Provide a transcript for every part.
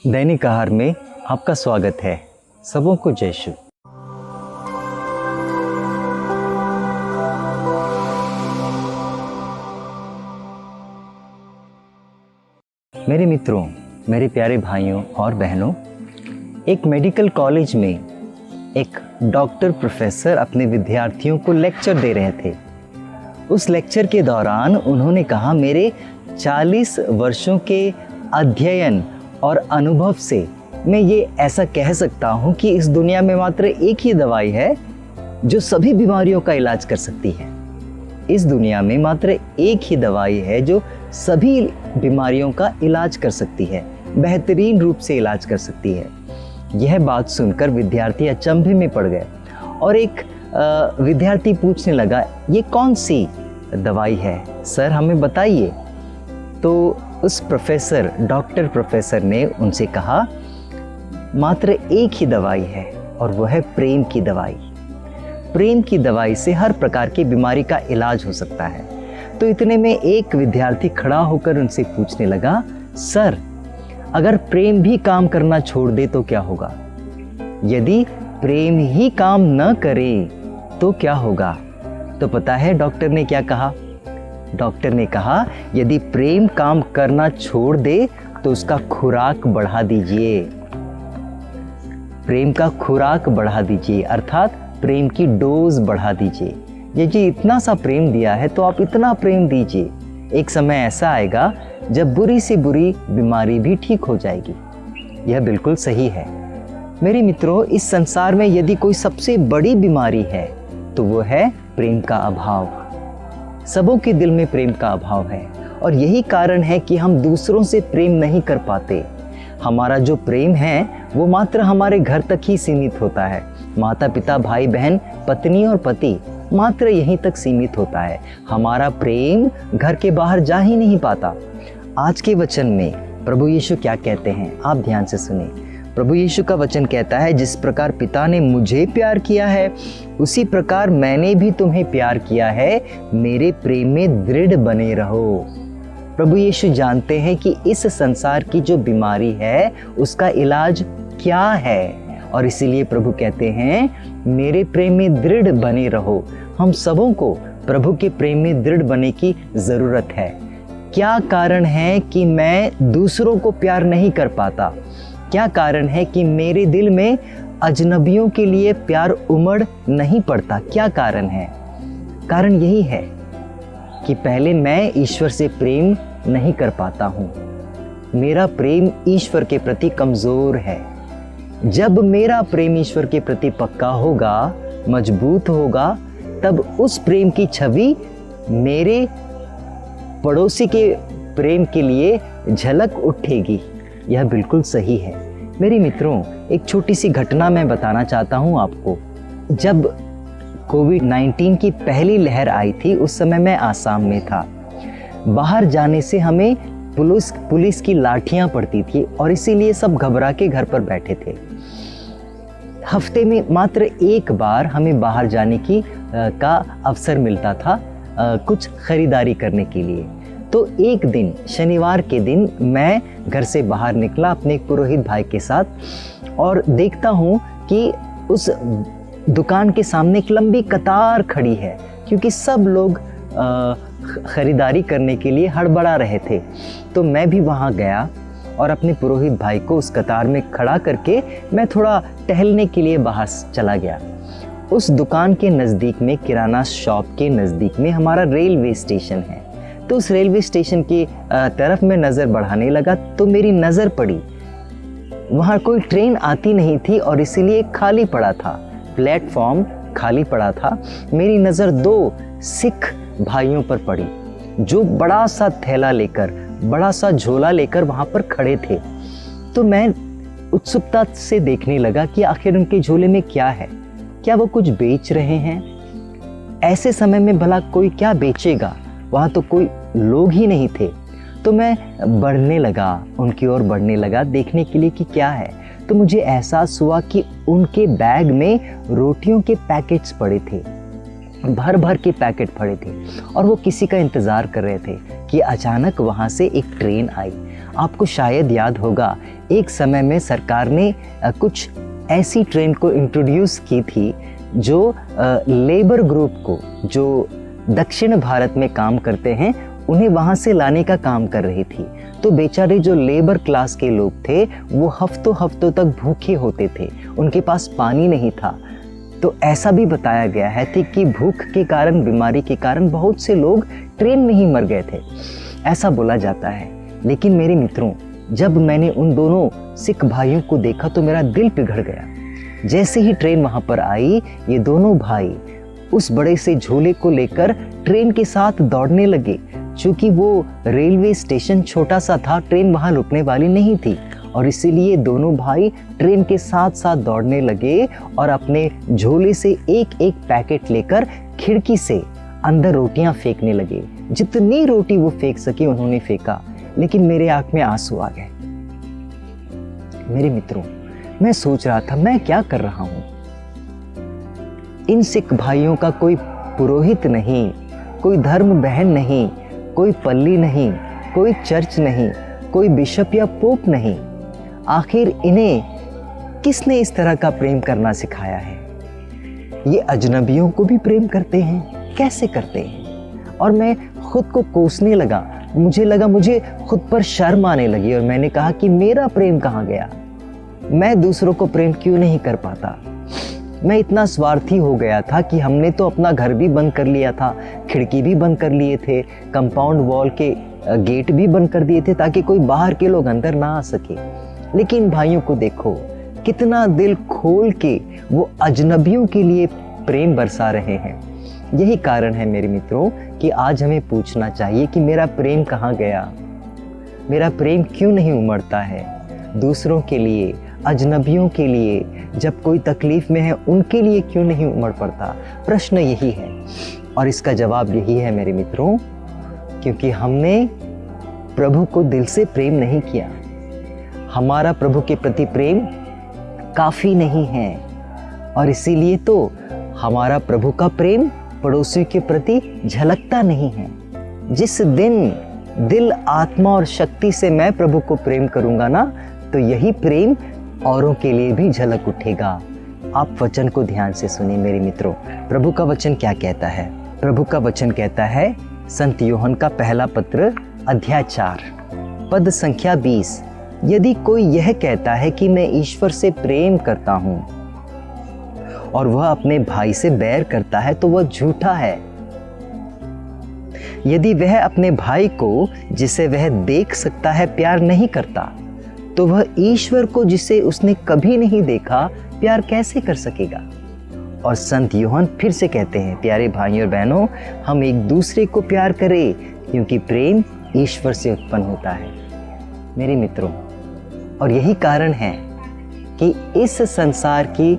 दैनिक आहार में आपका स्वागत है। सबों को जय श्री। मेरे मित्रों, मेरे प्यारे भाइयों और बहनों, एक मेडिकल कॉलेज में एक डॉक्टर प्रोफेसर अपने विद्यार्थियों को लेक्चर दे रहे थे। उस लेक्चर के दौरान उन्होंने कहा, मेरे 40 वर्षों के अध्ययन और अनुभव से मैं ये ऐसा कह सकता हूँ कि इस दुनिया में मात्र एक ही दवाई है जो सभी बीमारियों का इलाज कर सकती है। इस दुनिया में मात्र एक ही दवाई है जो सभी बीमारियों का इलाज कर सकती है, बेहतरीन रूप से इलाज कर सकती है। यह बात सुनकर विद्यार्थी अचंभे में पड़ गए और एक विद्यार्थी पूछने लगा, ये कौन सी दवाई है सर, हमें बताइए। तो उस डॉक्टर प्रोफेसर ने उनसे कहा, मात्र एक ही दवाई है और वह है प्रेम की दवाई। प्रेम की दवाई से हर प्रकार की बीमारी का इलाज हो सकता है। तो इतने में एक विद्यार्थी खड़ा होकर उनसे पूछने लगा, सर अगर प्रेम भी काम करना छोड़ दे तो क्या होगा? यदि प्रेम ही काम न करे तो क्या होगा? तो पता है डॉक्टर ने क्या कहा? डॉक्टर ने कहा, यदि प्रेम काम करना छोड़ दे तो उसका खुराक बढ़ा दीजिए। प्रेम का खुराक बढ़ा दीजिए, अर्थात प्रेम की डोज बढ़ा दीजिए। यदि इतना सा प्रेम दिया है तो आप इतना प्रेम दीजिए। एक समय ऐसा आएगा जब बुरी से बुरी बीमारी भी ठीक हो जाएगी। यह बिल्कुल सही है। मेरे मित्रों, इस संसार में यदि कोई सबसे बड़ी बीमारी है तो वो है प्रेम का अभाव। सबों के दिल में प्रेम का अभाव है और यही कारण है कि हम दूसरों से प्रेम नहीं कर पाते। हमारा जो प्रेम है वो मात्र हमारे घर तक ही सीमित होता है। माता पिता, भाई बहन, पत्नी और पति, मात्र यहीं तक सीमित होता है। हमारा प्रेम घर के बाहर जा ही नहीं पाता। आज के वचन में प्रभु यीशु क्या कहते हैं, आप ध्यान से सुने। प्रभु यीशु का वचन कहता है, जिस प्रकार पिता ने मुझे प्यार किया है उसी प्रकार मैंने भी तुम्हें प्यार किया है, मेरे प्रेम में दृढ़ बने रहो। प्रभु यीशु जानते हैं कि इस संसार की जो बीमारी है उसका इलाज क्या है और इसीलिए प्रभु कहते हैं, मेरे प्रेम में दृढ़ बने रहो। हम सबों को प्रभु के प्रेम में दृढ़ बने की ज़रूरत है। क्या कारण है कि मैं दूसरों को प्यार नहीं कर पाता? क्या कारण है कि मेरे दिल में अजनबियों के लिए प्यार उमड़ नहीं पड़ता? क्या कारण है? कारण यही है कि पहले मैं ईश्वर से प्रेम नहीं कर पाता हूँ। मेरा प्रेम ईश्वर के प्रति कमज़ोर है। जब मेरा प्रेम ईश्वर के प्रति पक्का होगा, मजबूत होगा, तब उस प्रेम की छवि मेरे पड़ोसी के प्रेम के लिए झलक उठेगी। यह बिल्कुल सही है। मेरे मित्रों, एक छोटी सी घटना मैं बताना चाहता हूँ आपको। जब कोविड-19 की पहली लहर आई थी उस समय मैं आसाम में था। बाहर जाने से हमें पुलिस की लाठियाँ पड़ती थी और इसीलिए सब घबरा के घर पर बैठे थे। हफ्ते में मात्र एक बार हमें बाहर जाने का अवसर मिलता था कुछ खरीदारी करने के लिए। तो एक दिन, शनिवार के दिन, मैं घर से बाहर निकला अपने पुरोहित भाई के साथ और देखता हूँ कि उस दुकान के सामने एक लंबी कतार खड़ी है क्योंकि सब लोग खरीदारी करने के लिए हड़बड़ा रहे थे। तो मैं भी वहाँ गया और अपने पुरोहित भाई को उस कतार में खड़ा करके मैं थोड़ा टहलने के लिए बाहर चला गया। उस दुकान के नज़दीक में, किराना शॉप के नज़दीक में हमारा रेलवे स्टेशन है। तो उस रेलवे स्टेशन की तरफ मैं नज़र बढ़ाने लगा तो मेरी नज़र पड़ी, वहाँ कोई ट्रेन आती नहीं थी और इसीलिए खाली पड़ा था, प्लेटफॉर्म खाली पड़ा था। मेरी नज़र 2 सिख भाइयों पर पड़ी जो बड़ा सा थैला लेकर, बड़ा सा झोला लेकर वहाँ पर खड़े थे। तो मैं उत्सुकता से देखने लगा कि आखिर उनके झोले में क्या है, क्या वो कुछ बेच रहे हैं। ऐसे समय में भला कोई क्या बेचेगा, वहाँ तो कोई लोग ही नहीं थे। तो मैं बढ़ने लगा, उनकी ओर बढ़ने लगा देखने के लिए कि क्या है। तो मुझे एहसास हुआ कि उनके बैग में रोटियों के पैकेट्स पड़े थे, भर भर के पैकेट पड़े थे और वो किसी का इंतज़ार कर रहे थे कि अचानक वहाँ से एक ट्रेन आई। आपको शायद याद होगा, एक समय में सरकार ने कुछ ऐसी ट्रेन को इंट्रोड्यूस की थी जो लेबर ग्रुप को, जो दक्षिण भारत में काम करते हैं, उन्हें वहाँ से लाने का काम कर रही थी। तो बेचारे जो लेबर क्लास के लोग थे वो हफ्तों हफ्तों तक भूखे होते थे, उनके पास पानी नहीं था। तो ऐसा भी बताया गया है कि भूख के कारण, बीमारी के कारण बहुत से लोग ट्रेन में ही मर गए थे, ऐसा बोला जाता है। लेकिन मेरे मित्रों, जब मैंने उन दोनों सिख भाइयों को देखा तो मेरा दिल पिघल गया। जैसे ही ट्रेन वहाँ पर आई, ये दोनों भाई उस बड़े से झोले को लेकर ट्रेन के साथ दौड़ने लगे। चूँकि वो रेलवे स्टेशन छोटा सा था, ट्रेन वहाँ रुकने वाली नहीं थी, और इसीलिए दोनों भाई ट्रेन के साथ साथ दौड़ने लगे और अपने झोले से एक एक पैकेट लेकर खिड़की से अंदर रोटियां फेंकने लगे। जितनी रोटी वो फेंक सके उन्होंने फेंका, लेकिन मेरे आंख में आंसू आ गए। मेरे मित्रों, मैं सोच रहा था मैं क्या कर रहा हूं। इन सिख भाइयों का कोई पुरोहित नहीं, कोई धर्म बहन नहीं, कोई पल्ली नहीं, कोई चर्च नहीं, कोई बिशप या पोप नहीं। आखिर इन्हें किसने इस तरह का प्रेम करना सिखाया है? ये अजनबियों को भी प्रेम करते हैं, कैसे करते हैं? और मैं खुद को कोसने लगा, मुझे खुद पर शर्म आने लगी और मैंने कहा कि मेरा प्रेम कहाँ गया? मैं दूसरों को प्रेम क्यों नहीं कर पाता? मैं इतना स्वार्थी हो गया था कि हमने तो अपना घर भी बंद कर लिया था, खिड़की भी बंद कर लिए थे, कंपाउंड वॉल के गेट भी बंद कर दिए थे ताकि कोई बाहर के लोग अंदर ना आ सके। लेकिन भाइयों को देखो, कितना दिल खोल के वो अजनबियों के लिए प्रेम बरसा रहे हैं। यही कारण है मेरे मित्रों कि आज हमें पूछना चाहिए कि मेरा प्रेम कहाँ गया? मेरा प्रेम क्यों नहीं उमड़ता है? दूसरों के लिए, अजनबियों के लिए, जब कोई तकलीफ में है उनके लिए क्यों नहीं उमड़ पड़ता? प्रश्न यही है और इसका जवाब यही है मेरे मित्रों, क्योंकि हमने प्रभु को दिल से प्रेम नहीं किया। हमारा प्रभु के प्रति प्रेम काफ़ी नहीं है और इसीलिए तो हमारा प्रभु का प्रेम पड़ोसियों के प्रति झलकता नहीं है। जिस दिन दिल, आत्मा और शक्ति से मैं प्रभु को प्रेम करूंगा ना, तो यही प्रेम औरों के लिए भी झलक उठेगा। आप वचन को ध्यान से सुनिए मेरे मित्रों। प्रभु का वचन क्या कहता है? प्रभु का वचन कहता है, संत यूहन्ना का पहला पत्र अध्याय 4 पद संख्या 20, यदि कोई यह कहता है कि मैं ईश्वर से प्रेम करता हूं और वह अपने भाई से बैर करता है तो वह झूठा है। यदि वह अपने भाई को, जिसे वह देख सकता है, प्यार नहीं करता, तो वह ईश्वर को, जिसे उसने कभी नहीं देखा, प्यार कैसे कर सकेगा? और संत यूहन्ना फिर से कहते हैं, प्यारे भाइयों और बहनों, हम एक दूसरे को प्यार करें क्योंकि प्रेम ईश्वर से उत्पन्न होता है। मेरे मित्रों, और यही कारण है कि इस संसार की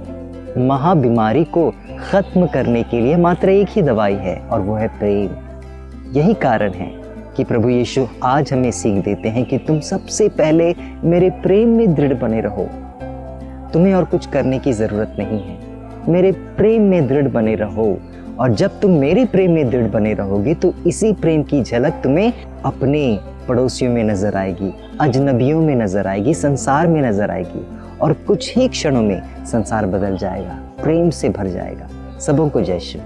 महाबीमारी को खत्म करने के लिए मात्र एक ही दवाई है और वो है प्रेम। यही कारण है कि प्रभु यीशु आज हमें सीख देते हैं कि तुम सबसे पहले मेरे प्रेम में दृढ़ बने रहो। तुम्हें और कुछ करने की जरूरत नहीं है, मेरे प्रेम में दृढ़ बने रहो। और जब तुम मेरे प्रेम में दृढ़ बने रहोगे तो इसी प्रेम की झलक तुम्हें अपने पड़ोसियों में नजर आएगी, अजनबियों में नजर आएगी, संसार में नजर आएगी, और कुछ ही क्षणों में संसार बदल जाएगा, प्रेम से भर जाएगा। सबों को जय श्री।